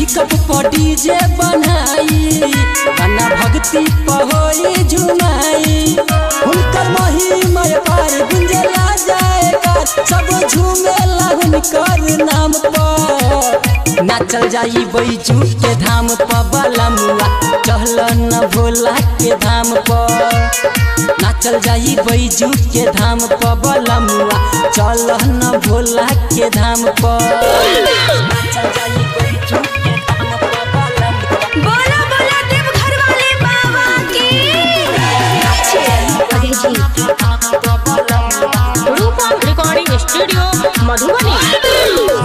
Pickup पर DJ बनाई गाना भक्ति पहोई झुमाई हुनकर महिमा पार गुंजला जाएगा सब झूमेला हुनकर नाम पर नाचल जाई बैजू के धाम पर बलमुआ चहल न भोला के धाम पर नाचल जाई बैजू के धाम पर बलमुआ चल न भोला के धाम पर नाचल जाई बैजू के धाम पर बलमुआ बोला बोला देव घर वाले बाबा की रूपम रिकॉर्डिंग स्टूडियो मधुबनी।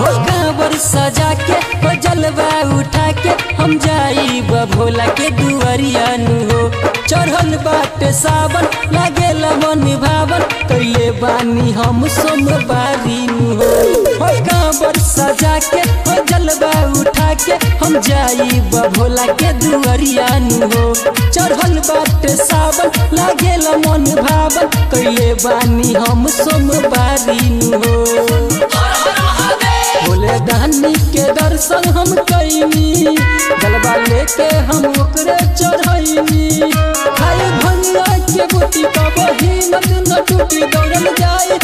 हो कांवर सजा के हो जलवा उठा के हम जाई भोला के दुआरिया नु हो चढ़ल बाट सावन लागेला मन भावन कैले बानी हम सोमवारी नु हो कांवर सजा के हो जलवा उठा के हम जाई भोला के दुआरिया नु हो चढ़ल बाट सावन लागेला मन भावन कैले बानी हम सोमवारी नु हो भोले दानी के दर्शन हम कैनी जलवा लेके हम ओकरे चढ़ैनी खाई भंगिया के बूटी का बहिमत न टूटी दौड़ल जाए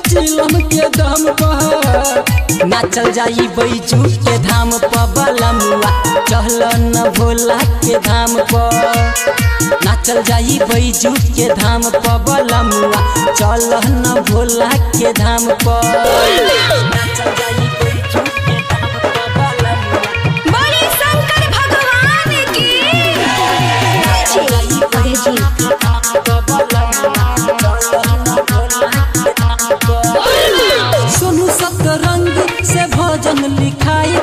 चिलम के दम पर नाचल जाई बैजू के धाम पर बलमुआ चहल न भोला के धाम पर नाचल जाई बैजू के धाम पर बलमुआ चल न भोला के धाम पर नाचल जाई बोले शंकर भगवान की सोनू सतरंग से भजन लिखाई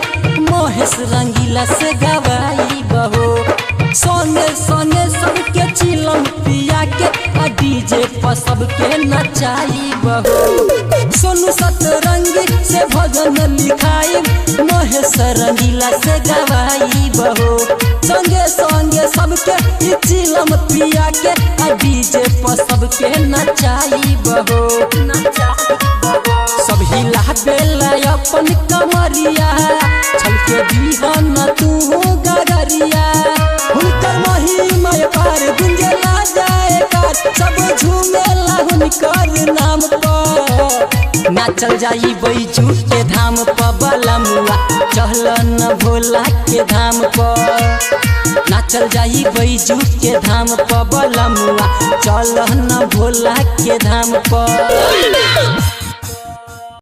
महेश रंगीला से गवाई बहो सोने सोने सबके चिलम पिया के आ डीजे पर सबके नचाई बहो सोनू सतरंग से भजन लिखाई महेश रंगीला से गवाई बहो संगे संगे सबके चिलम पिया के आ डीजे पर सबके नचाई बहो सब हिला बेला अपन कमरिया छलके दीहन तू गगरिया हुनकर महिमा पार गुंजला जाएगा सब झूमेला हुनकर नाम पर नाचल जाई बैजू के धाम पर बलमुआ चहल न भोला के धाम पर नाचल जाई बैजू के धाम पर बलमुआ चल न भोला के धाम पर।